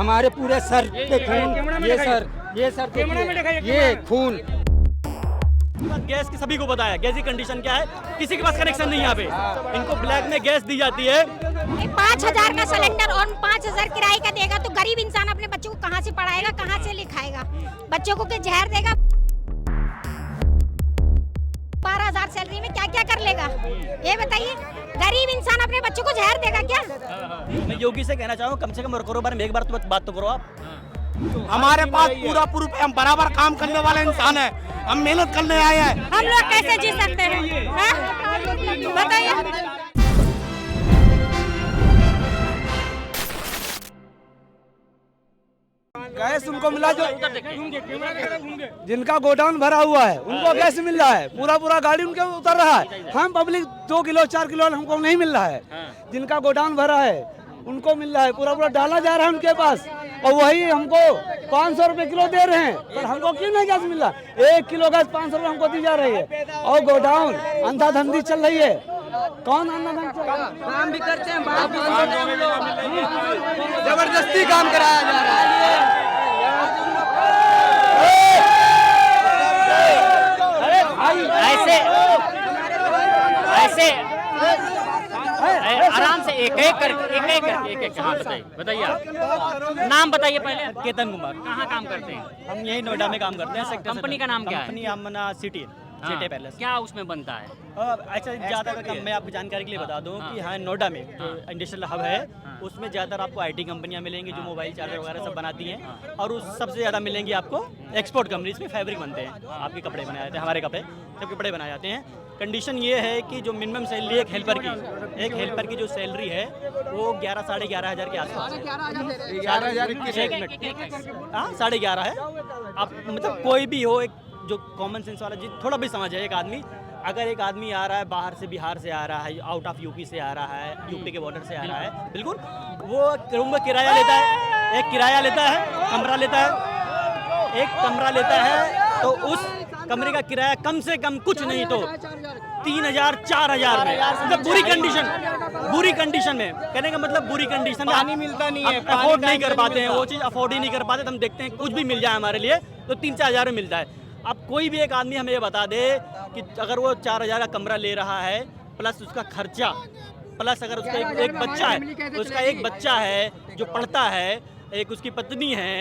हमारे पूरे सर पे खून, ये सर ये खून। गैस की सभी को पता है गैस की कंडीशन क्या है, किसी के पास कनेक्शन नहीं है यहाँ पे। इनको ब्लैक में गैस दी जाती है। 5,000 का सिलेंडर और 5,000 किराए का देगा तो गरीब इंसान अपने बच्चों को कहाँ से पढ़ाएगा, कहाँ से लिखाएगा? बच्चों को जहर देगा। 12,000 सैलरी में क्या क्या कर लेगा ये बताइए? गरीब इंसान अपने बच्चों को जहर देगा क्या? मैं योगी से कहना चाहूँ कम से कम करो बार में एक बार तो बात तो करो आप। हमारे पास पूरा प्रूफ है, हम बराबर काम करने वाले इंसान है, हम मेहनत करने आए हैं। हम लोग कैसे जी सकते हैं बताइए? गैस उनको मिला जो जिनका गोडाउन भरा हुआ है उनको गैस मिल रहा है, पूरा गाड़ी उनके उतर रहा है। हम पब्लिक 2 किलो 4 किलो हमको नहीं मिल रहा है। जिनका गोडाउन भरा है उनको मिल रहा है, पूरा डाला जा रहा है उनके पास, और वही हमको 500 रुपए किलो दे रहे हैं। पर हमको क्यों नहीं गैस मिल रहा? 1 किलो गैस 500 रुपए हमको दी जा रही है, और गोडाउन अंधाधंधी चल रही है। कौन अंधाधंधी काम भी करते हैं, जबरदस्ती काम कराया जा रहा है। ऐसे आराम से एक हाँ बताइए आप नाम बताइए पहले। केतन कुमार। कहाँ काम करते हैं? हम यही नोएडा में काम करते हैं। कंपनी का नाम क्या है? कंपनी अमना सिटी पैलेस। क्या उसमें बनता है? अच्छा ज़्यादा मैं आपको जानकारी के लिए बता दूं कि हाँ नोएडा में जो इंडस्ट्रियल हब है उसमें ज़्यादातर आपको आईटी कंपनियां मिलेंगी जो मोबाइल चार्जर वगैरह सब बनाती हैं, और उस सबसे ज़्यादा मिलेंगी आपको एक्सपोर्ट कंपनी। इसमें फैब्रिक बनते हैं, आपके कपड़े बनाए जाते हैं, हमारे कपड़े सब कपड़े बनाए जाते हैं। कंडीशन ये है कि जो मिनिमम सैलरी एक हेल्पर की जो सैलरी है वो 11 साढ़े 11 हज़ार के आसपास है। 11,500 है। आप मतलब कोई भी हो, एक जो कॉमन सेंस वाला थोड़ा भी समझ है, एक आदमी अगर एक आदमी आ रहा है बाहर से, बिहार से आ रहा है, आउट ऑफ यूपी से आ रहा है, यूपी के बॉर्डर से आ रहा है, बिल्कुल वो रूम का किराया लेता है, एक किराया लेता है, कमरा लेता है, एक कमरा लेता है, तो उस कमरे का किराया कम से कम कुछ नहीं तो 3,000 4,000 में। मतलब बुरी कंडीशन में कहने का मतलब बुरी कंडीशन में पानी मिलता नहीं है, अफोर्ड नहीं कर पाते हैं, वो चीज़ अफोर्ड ही नहीं कर पाते। तो हम देखते हैं कुछ भी मिल जाए हमारे लिए तो 3-4 हज़ार में मिलता है। अब कोई भी एक आदमी हमें ये बता दे कि अगर वो 4,000 का कमरा ले रहा है प्लस उसका खर्चा, प्लस अगर उसका एक बच्चा है, उसका एक बच्चा है जो पढ़ता है, एक उसकी पत्नी है,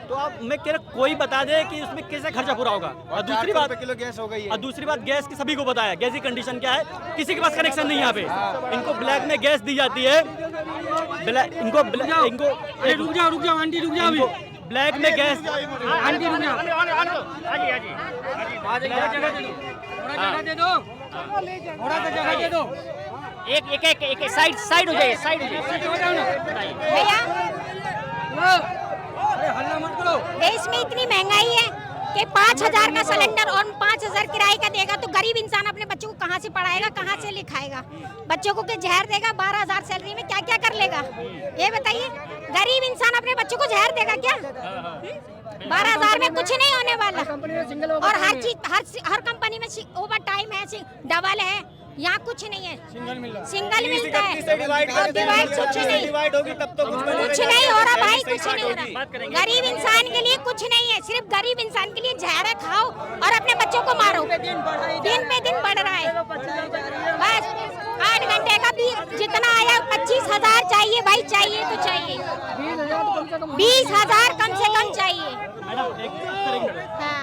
तो आप मैं कह रहा कोई बता दे कि उसमें कैसे खर्चा पूरा होगा। और दूसरी बात किलो गैस हो गई है। और दूसरी बात गैस की सभी को पता है गैस की कंडीशन क्या है, किसी के पास कनेक्शन नहीं है यहाँ पे। इनको ब्लैक में गैस दी जाती है, इनको रुक जाओ आंटी रुक जाओ, ब्लैक में गैस आंटी रुक जाओ, जगह दे दो। एक साइड हो जाइए, भैया देश में इतनी महंगाई है कि 5,000 का सिलेंडर और 5,000 किराए का देगा तो गरीब इंसान अपने बच्चों को कहाँ से पढ़ाएगा, कहाँ से लिखाएगा? बच्चों को जहर देगा। 12,000 सैलरी में क्या क्या कर लेगा ये बताइए? गरीब इंसान अपने बच्चों को जहर देगा क्या? 12,000 में कुछ नहीं होने वाला। और हर चीज हर कंपनी में ओवर टाइम है, डबल है, यहाँ कुछ नहीं है, सिंगल मिलता है। डिवाइड कुछ नहीं हो रहा भाई, कुछ नहीं हो रहा। गरीब इंसान के लिए कुछ नहीं है, सिर्फ गरीब इंसान के लिए जहर खाओ और अपने बच्चों को मारो। दिन पे दिन बढ़ रहा है। बस 8 घंटे का भी जितना आया 25,000 चाहिए भाई, चाहिए तो चाहिए 20,000 कम से कम चाहिए।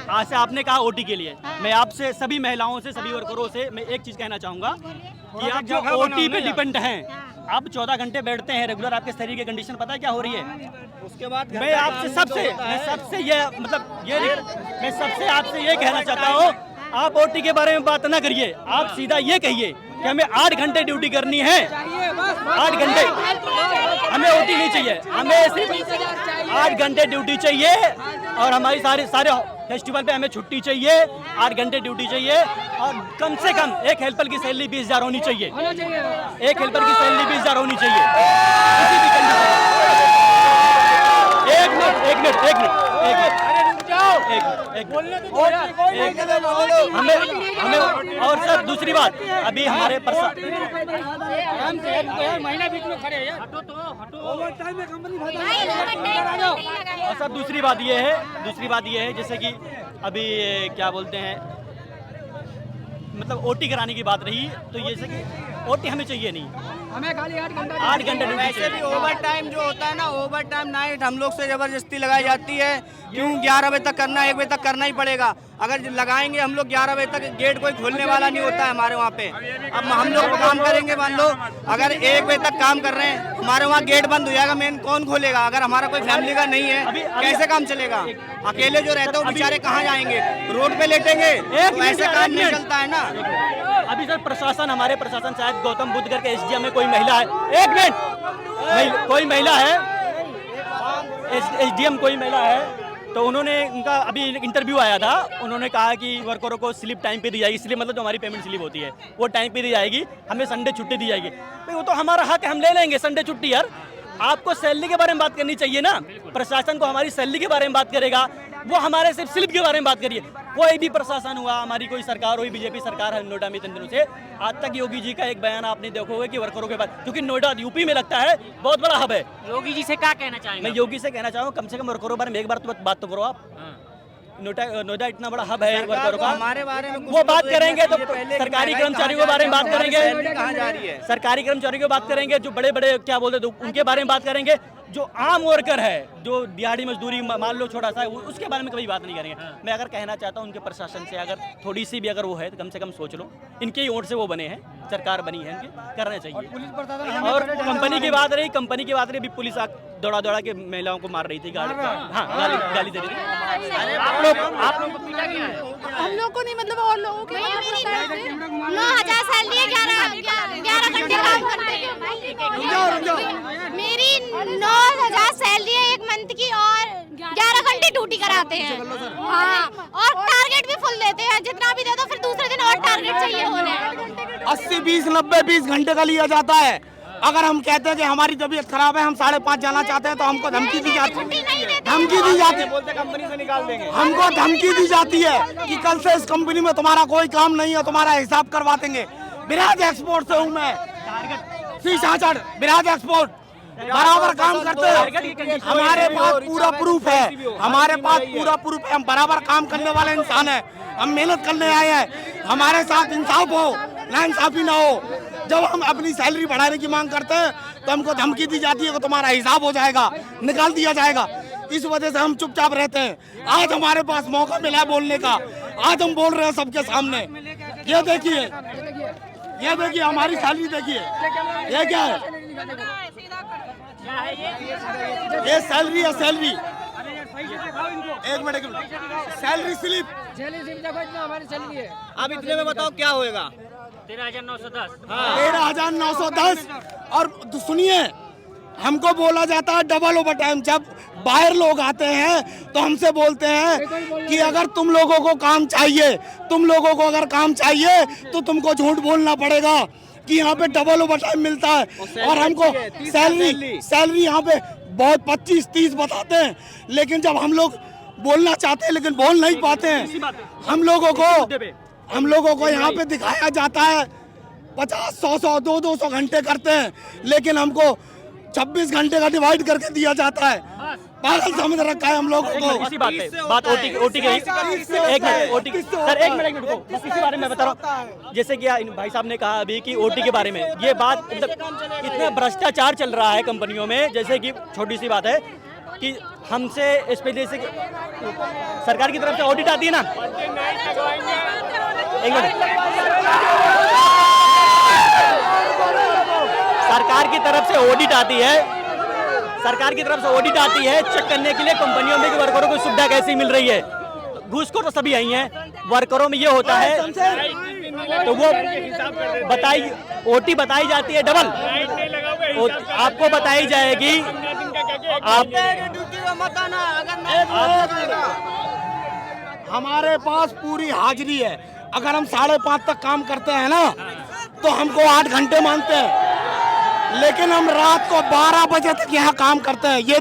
आज से आपने कहा ओटी के लिए, मैं आपसे सभी महिलाओं से, सभी वर्करों से मैं एक चीज कहना चाहूंगा कि आप जो ओटी पे डिपेंड हैं, आप 14 घंटे बैठते हैं रेगुलर, आपके शरीर की कंडीशन पता है क्या हो रही है? उसके बाद मैं आपसे सबसे आपसे ये कहना चाहता हूँ, आप ओटी के बारे में बात ना करिए, आप सीधा ये कहिए कि हमें 8 घंटे ड्यूटी करनी है, 8 घंटे, हमें ओटी नहीं चाहिए, हमें सिर्फ 8 घंटे ड्यूटी चाहिए, और हमारी सारे फेस्टिवल पे हमें छुट्टी चाहिए, 8 घंटे ड्यूटी चाहिए, और कम से कम एक हेल्पर की सैलरी 20,000 होनी चाहिए, एक हेल्पर की सैलरी 20,000 होनी चाहिए किसी भी कंडीशन। एक मिनट हमें और सर दूसरी बात, अभी हमारे महीना बीच में खड़े हैं यार। ओवर टाइम में कंपनी भाई, overtime नहीं लगाया। और सर दूसरी बात ये है जैसे कि अभी क्या बोलते हैं, मतलब ओटी कराने की बात रही, तो जैसे कि ओटी हमें चाहिए नहीं, हमें खाली 8 घंटा 8 घंटे ड्यूटी वैसे भी चाहिए। ओवर टाइम जो होता है ना, ओवर टाइम नाइट हम लोग से जबरदस्ती लगाई जाती है। क्यों 11 बजे तक करना, 1 बजे तक करना ही पड़ेगा। अगर लगाएंगे हम लोग 11 बजे तक, गेट कोई खोलने वाला नहीं होता है हमारे वहाँ पे। अब हम लोग काम करेंगे, मान लो अगर 1 बजे तक काम कर रहे हैं, हमारे वहाँ गेट बंद हो जाएगा, मेन कौन खोलेगा? अगर हमारा कोई फैमिली का नहीं है, कैसे काम चलेगा? अकेले जो रहते हैं वो बेचारे कहाँ जाएंगे? रोड पे लेटेंगे, ऐसे काम नहीं चलता है ना। अभी सर प्रशासन, हमारे प्रशासन, शायद गौतम बुद्ध करके एसडीएम में कोई महिला है, एक मिनट, कोई महिला है, एसडीएम कोई महिला है, तो उन्होंने, उनका अभी इंटरव्यू आया था, उन्होंने कहा कि वर्करों को स्लिप टाइम पे दी जाएगी, इसलिए मतलब जो हमारी पेमेंट स्लिप होती है वो टाइम पे दी जाएगी, हमें संडे छुट्टी दी जाएगी। भाई वो तो हमारा हक है, हम ले लेंगे संडे छुट्टी। यार आपको सैलरी के बारे में बात करनी चाहिए ना, प्रशासन को हमारी सैलरी के बारे में बात करेगा, वो हमारे सिर्फ स्लिप के बारे में बात करिए। कोई भी प्रशासन हुआ, हमारी कोई सरकार हुई, बीजेपी सरकार है नोएडा में इतने दिनों से, आज तक योगी जी का एक बयान आपने देखोगे कि वर्करों के बाद, क्योंकि नोएडा यूपी में लगता है बहुत बड़ा हब है। योगी जी से क्या कहना चाहेंगे? मैं योगी से कहना चाहूँ, कम से कम वर्करों के बारे में एक बार तो बात तो करो आप। नोएडा इतना बड़ा हब है वर्करों का, हमारे बारे में वो बात करेंगे तो सरकारी कर्मचारियों के बारे में बात करेंगे, कहाँ जा रही है? सरकारी कर्मचारियों की बात करेंगे, जो बड़े बड़े क्या बोलते हैं उनके बारे में बात करेंगे, जो आम वर्कर है, जो दिहाड़ी मजदूरी मान लो छोटा सा है, उसके बारे में कभी बात नहीं करेंगे। मैं अगर कहना चाहता हूँ उनके प्रशासन से, अगर थोड़ी सी भी अगर वो है तो कम से कम सोच लो, इनके ही ओर से वो बने हैं, सरकार बनी है, इनके करना चाहिए। और कंपनी की बात रही, अभी पुलिस दौड़ा दौड़ा के महिलाओं को मार रही थी, गाली दे रही थी। आप लोग हम लोग को नहीं, मतलब और लोगों को 9,000 सैलरी है, 11 घंटे काम करते हैं। मेरी 9,000 सैलरी है एक मंथ की, और 11 घंटे ड्यूटी कराते हैं। हाँ, और टारगेट भी फुल देते हैं, जितना भी दे दो फिर दूसरे दिन और टारगेट चाहिए होने। 80, 20, 90, 20 घंटे का लिया जाता है। अगर हम कहते हैं कि हमारी तबीयत खराब है, हम 5:30 जाना चाहते हैं, तो हमको धमकी दी जाती है, बोलते कंपनी से निकाल देंगे। हमको धमकी दी जाती है कि कल से इस कंपनी में तुम्हारा कोई काम नहीं है, तुम्हारा हिसाब करवा देंगे। विराज एक्सपोर्ट से हूँ मैं, विराज एक्सपोर्ट बराबर काम करते हैं। हमारे पास पूरा प्रूफ है, हम बराबर काम करने वाले इंसान हैं, हम मेहनत करने आए हैं। हमारे साथ इंसाफ हो, ना इंसाफी ना हो। जब हम अपनी सैलरी बढ़ाने की मांग करते हैं तो हमको धमकी दी जाती है कि तुम्हारा हिसाब हो जाएगा, निकाल दिया जाएगा। इस वजह से हम चुपचाप रहते हैं। आज हमारे पास मौका मिला है बोलने का, आज हम बोल रहे हैं सबके सामने। ये देखिए हमारी सैलरी देखिए, ये क्या है? ये सैलरी है, सैलरी। एक मिनट, सैलरी स्लिप हमारी सैलरी है। अब इतने में बताओ क्या होएगा? 13,910। 13,910। और सुनिए, हमको बोला जाता है डबल ओवर टाइम। जब बाहर लोग आते हैं तो हमसे बोलते हैं कि अगर तुम लोगों को काम चाहिए, तो तुमको झूठ बोलना पड़ेगा कि यहाँ पे डबल ओवर टाइम मिलता है। और हमको सैलरी यहाँ पे बहुत 25-30 बताते हैं, लेकिन जब हम लोग बोलना चाहते हैं लेकिन बोल नहीं पाते हैं। हम लोगों को यहाँ पे दिखाया जाता है 50-100, 200 घंटे करते हैं, लेकिन हमको 26 घंटे का डिवाइड करके दिया जाता है। पागल समझ रखा है हम लोगों को। इसी बात ओटी के एक मिनट, ओटी सर एक मिनट रुको, बस इसी बारे में बता रहा हूँ। जैसे कि भाई साहब ने कहा अभी कि ओटी के बारे में, ये बात मतलब इतना भ्रष्टाचार चल रहा है कंपनियों में। जैसे कि छोटी सी बात है कि हमसे स्पेशली से सरकार की तरफ से ऑडिट आती है ना, एक मिनट, सरकार की तरफ से ऑडिट आती है, चेक करने के लिए कंपनियों में कि वर्करों को सुविधा कैसी मिल रही है। घूसखोर तो सभी आई हैं, वर्करों में ये होता है तो वो ओटी बताई जाती है डबल, आपको बताई जाएगी। हमारे पास पूरी हाजिरी है। अगर हम 5:30 तक काम करते हैं ना तो हमको 8 घंटे मानते हैं, लेकिन हम रात को 12 बजे तक यहाँ काम करते हैं। ये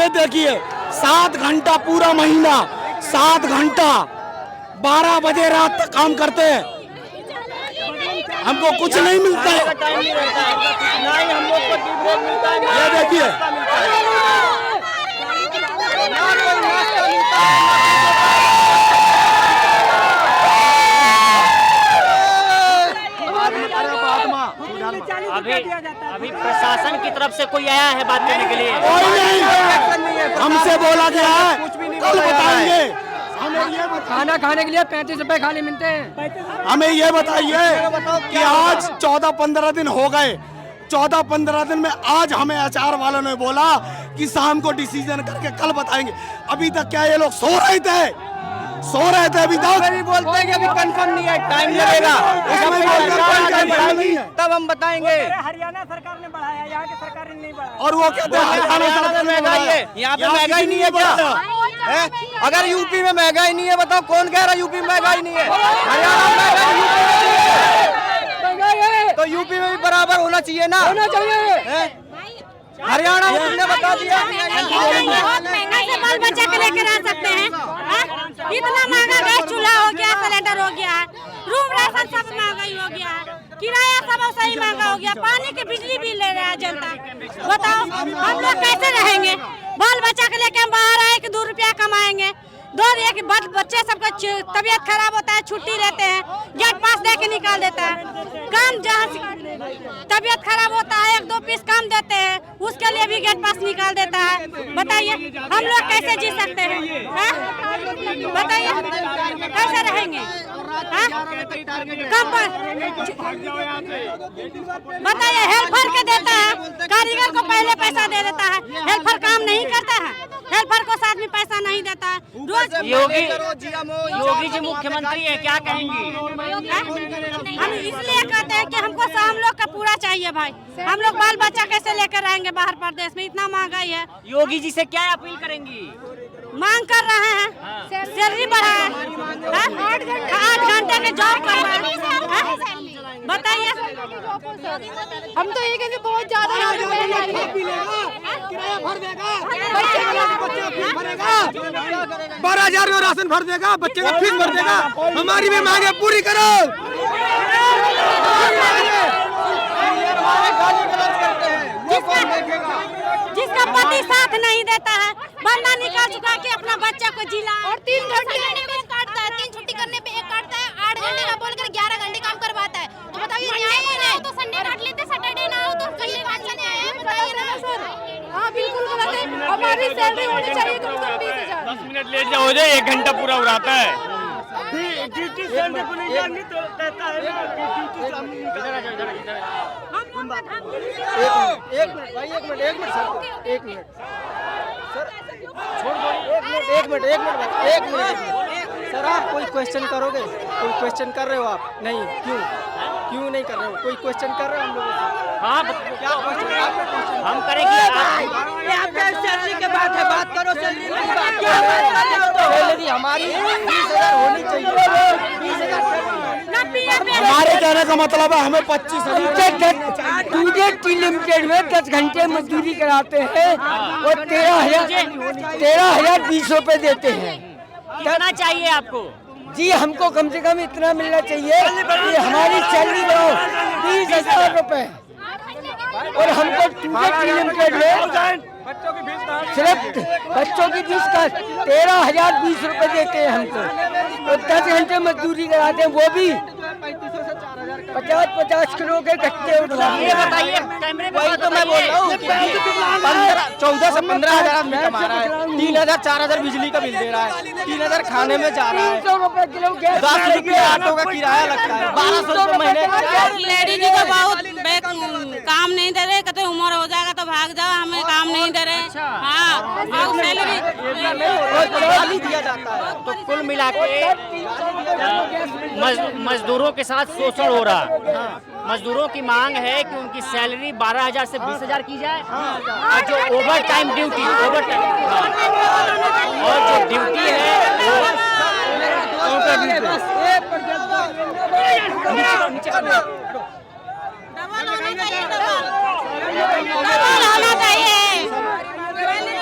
देखिए 7 घंटा पूरा महीना 7 घंटा 12 बजे रात तक काम करते हैं, हमको कुछ नहीं मिलता है। टाइम नहीं रहता है, ना ही हम लोग को टी ब्रेक मिलता है, ये देखिए अभी प्रशासन की तरफ से कोई आया है बात करने के लिए? कोई नहीं, हमसे बोला गया है कल बताएंगे। हमें ये खाना खाने के लिए 35 रुपए खाली मिलते हैं। हमें ये बताइए कि आज 14-15 दिन हो गए, 14-15 दिन में आज हमें आचार वालों ने बोला कि शाम को डिसीजन करके कल बताएंगे। अभी तक क्या ये लोग सो रहे थे अभी तक? नहीं बोलते कि अभी कंफर्म नहीं है, टाइम लगेगा, तब हम बताएंगे। हरियाणा सरकार ने बढ़ाया, यहाँ की सरकार ने नहीं बढ़ाया। और वो कहते हैं हरियाणा में महंगाई है, यहाँ पे महंगाई नहीं है क्या? है? अगर यूपी में महंगाई नहीं है, बताओ कौन कह रहा है यूपी में महंगाई नहीं है? हरियाणा में महंगाई तो यूपी में भी बराबर होना चाहिए ना, होना चाहिए। हरियाणा में तुमने बता दिया बहुत महंगा से बाल बच्चा के लेकर आ सकते हैं। इतना महंगा गैस चूल्हा हो गया, सिलेंडर हो गया, रूम राशन सब महंगाई हो गया, किराया सब सही महंगा हो गया, पानी की बिजली भी ले रहा है जनता। बताओ हम लोग कैसे रहेंगे? बाल बच्चा के लेके हम बाहर आए कि 2 रुपया कमाएंगे, 2 एक बच्चे सबका तबीयत खराब होता है, छुट्टी लेते हैं, गेट पास दे के निकाल देता है। काम जहाँ तबीयत खराब होता है 1-2 पीस काम देते हैं, उसके लिए भी गेट पास निकाल देता है। बताइए हम लोग कैसे जी सकते हैं? बताइए कैसे रहेंगे? कम बताइए, हेल्पर के देता है, कारीगर को पहले पैसा दे देता है, हेल्पर काम नहीं करता है, हेल्पर को साथ में पैसा नहीं देता है। रोज योगी जी मुख्यमंत्री है, क्या कहेंगी? हम इसलिए कहते हैं कि हमको हम लोग का पूरा चाहिए भाई। हम लोग बाल बच्चा कैसे लेकर आएंगे बाहर प्रदेश में? इतना महंगाई है। योगी जी से क्या अपील करेंगी? मांग कर रहे हैं सैलरी बढ़ाए, 8 घंटे के जॉब कर रहे हैं। बताइए हम तो ये कहते बहुत ज्यादा 12,000 में राशन भर देगा, बच्चे का फीस भर देगा, हमारी भी मांगे पूरी करो। जिसका पति साथ नहीं देता है, बंदा निकाल चुका के अपना बच्चा को जिला, और 3 घंटे काटता है, 3 छुट्टी करने पे 1 काटता है, 8 घंटे का बोलकर 11 घंटे काम करवाता है। तो बताइए न्याय कौन है? तो संडे काट लेते, सैटरडे ना हो तो संडे काट लेते हैं, बताइए ना सर। हाँ बिल्कुल गलत है, हमारी सैलरी होनी चाहिए कम से कम 20,000। 10 मिनट लेट हो जाए 1 घंटा पूरा उड़ाता है। एक मिनट सर, आप कोई क्वेश्चन करोगे? कोई क्वेश्चन कर रहे हो आप? नहीं, क्यों नहीं कर रहे हो? कोई क्वेश्चन कर रहे हो हम लोगों से? हाँ, क्या क्वेश्चन हम करेंगे। सैलरी के बात है, बात करो सैलरी की बात। सैलरी हमारी 20,000 होनी चाहिए। 20,000 हमारे कहने का मतलब है हमें 25,000 लिमिटेड में 10 घंटे मजदूरी कराते हैं और 13,000 20 रुपए देते हैं। कितना चाहिए आपको? जी हमको कम से कम इतना मिलना चाहिए कि हमारी सैलरी बढ़ाओ 20,000 रुपए, और हमको लिमिटेड में सिर्फ बच्चों की फीस का 13,000 20 रुपए देते हैं हमको, और 10 घंटे मजदूरी कराते हैं, वो भी 50-50 किलो के कट्टे उठवाते ये हैं। बताइए, वही तो मैं बोल रहा हूँ, 14 से 15,000 आदमी कमा रहा है, 3,000 4,000 बिजली का बिल दे रहा है, 3,000 खाने में जा रहा है, 300 रुपए किलो गैस, 10 रुपये ऑटो का किराया लगता है, 1200 रुपये महीने। लेडीज को बहुत काम नहीं दे रहे, कहते उम्र हो जाएगा तो भाग जाओ, हमें काम नहीं दे रहे। हाँ, और सैलरी दिया जाता है। तो कुल मिला के मजदूरों के साथ शोषण हो रहा है। मजदूरों की मांग है कि उनकी सैलरी 12,000 से 20,000 की जाए, और जो ओवर टाइम ड्यूटी और जो ड्यूटी है डबल होना चाहिए,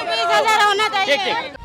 20,000 होना चाहिए। ठीक।